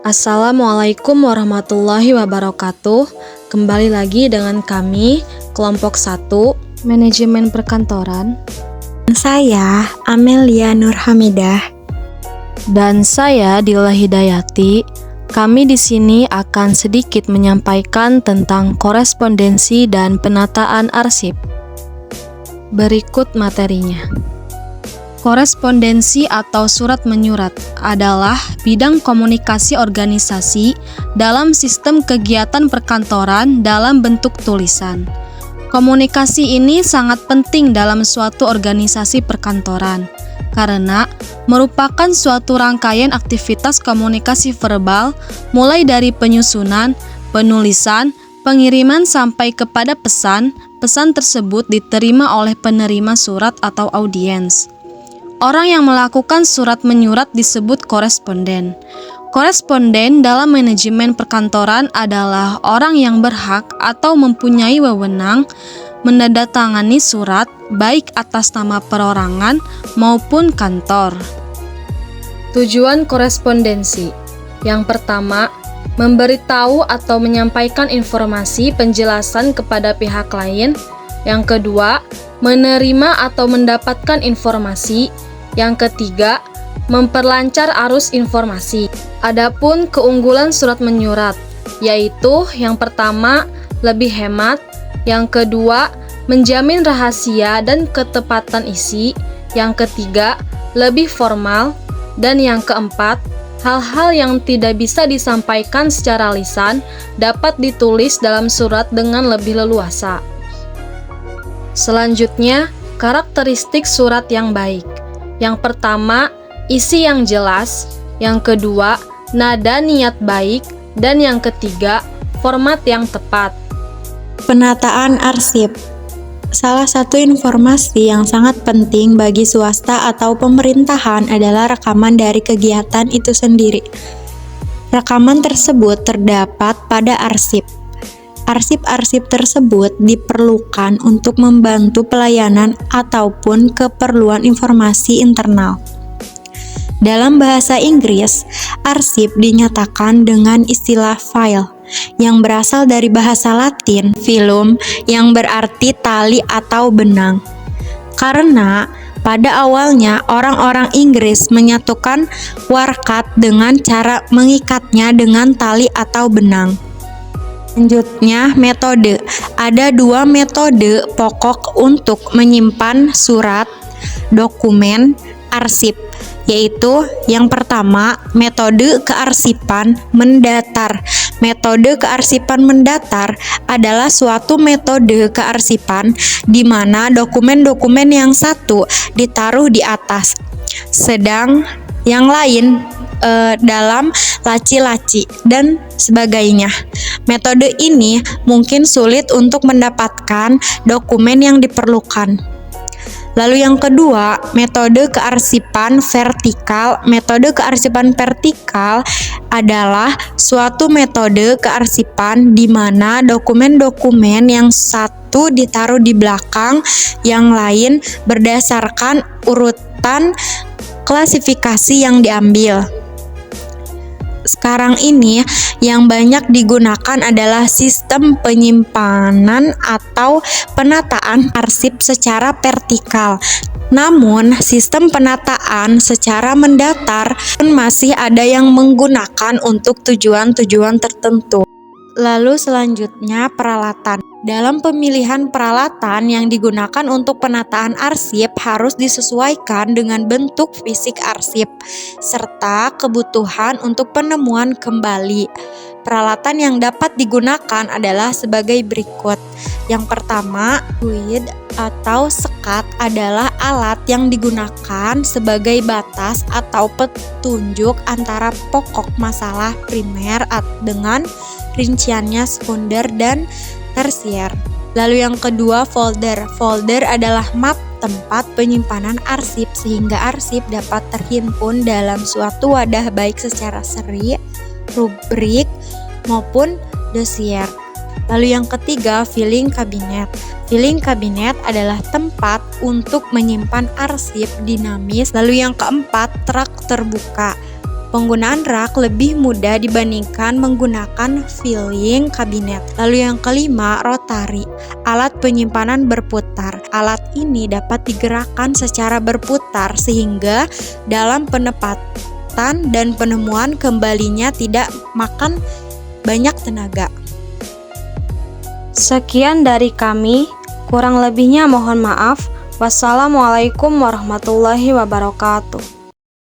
Assalamualaikum warahmatullahi wabarakatuh. Kembali lagi dengan kami, kelompok 1, Manajemen Perkantoran. Saya Amelia Nurhamidah. Dan saya Dila Hidayati. Kami di sini akan sedikit menyampaikan tentang korespondensi dan penataan arsip. Berikut materinya. Korespondensi atau surat menyurat adalah bidang komunikasi organisasi dalam sistem kegiatan perkantoran dalam bentuk tulisan. Komunikasi ini sangat penting dalam suatu organisasi perkantoran karena merupakan suatu rangkaian aktivitas komunikasi verbal mulai dari penyusunan, penulisan, pengiriman sampai kepada pesan. Pesan tersebut diterima oleh penerima surat atau audiens. Orang yang melakukan surat menyurat disebut koresponden. Koresponden dalam manajemen perkantoran adalah orang yang berhak atau mempunyai wewenang menandatangani surat baik atas nama perorangan maupun kantor. Tujuan korespondensi. Yang pertama, memberitahu atau menyampaikan informasi penjelasan kepada pihak lain. Yang kedua, menerima atau mendapatkan informasi. Yang ketiga, memperlancar arus informasi. Adapun keunggulan surat menyurat, yaitu yang pertama, lebih hemat, yang kedua, menjamin rahasia dan ketepatan isi, yang ketiga, lebih formal, dan yang keempat, hal-hal yang tidak bisa disampaikan secara lisan dapat ditulis dalam surat dengan lebih leluasa. Selanjutnya, karakteristik surat yang baik. Yang pertama, isi yang jelas. Yang kedua, nada niat baik. Dan yang ketiga, format yang tepat. Penataan arsip. Salah satu informasi yang sangat penting bagi swasta atau pemerintahan adalah rekaman dari kegiatan itu sendiri. Rekaman tersebut terdapat pada arsip. Arsip-arsip tersebut diperlukan untuk membantu pelayanan ataupun keperluan informasi internal. Dalam bahasa Inggris, arsip dinyatakan dengan istilah file, yang berasal dari bahasa Latin filum, yang berarti tali atau benang. Karena pada awalnya orang-orang Inggris menyatukan warkat dengan cara mengikatnya dengan tali atau benang. Selanjutnya, metode. Ada dua metode pokok untuk menyimpan surat, dokumen, arsip, yaitu yang pertama, metode kearsipan mendatar. Metode kearsipan mendatar adalah suatu metode kearsipan di mana dokumen-dokumen yang satu ditaruh di atas, sedang yang lain dalam laci-laci dan sebagainya. Metode ini mungkin sulit untuk mendapatkan dokumen yang diperlukan. Lalu yang kedua, metode kearsipan vertikal. Metode kearsipan vertikal adalah suatu metode kearsipan di mana dokumen-dokumen yang satu ditaruh di belakang, yang lain berdasarkan urutan klasifikasi yang diambil. Sekarang ini yang banyak digunakan adalah sistem penyimpanan atau penataan arsip secara vertikal. Namun, sistem penataan secara mendatar pun masih ada yang menggunakan untuk tujuan-tujuan tertentu. Lalu selanjutnya, peralatan. Dalam pemilihan peralatan yang digunakan untuk penataan arsip harus disesuaikan dengan bentuk fisik arsip serta kebutuhan untuk penemuan kembali. Peralatan yang dapat digunakan adalah sebagai berikut. Yang pertama, fluid atau sekat adalah alat yang digunakan sebagai batas atau petunjuk antara pokok masalah primer dengan rinciannya sekunder dan tersier. Lalu yang kedua, folder. Folder adalah map tempat penyimpanan arsip sehingga arsip dapat terhimpun dalam suatu wadah baik secara seri, rubrik, maupun dosier. Lalu yang ketiga, filing cabinet. Filing cabinet adalah tempat untuk menyimpan arsip dinamis. Lalu yang keempat, rak terbuka. Penggunaan rak lebih mudah dibandingkan menggunakan filing kabinet. Lalu yang kelima, rotari, alat penyimpanan berputar. Alat ini dapat digerakkan secara berputar sehingga dalam penempatan dan penemuan kembalinya tidak makan banyak tenaga. Sekian dari kami, kurang lebihnya mohon maaf. Wassalamualaikum warahmatullahi wabarakatuh.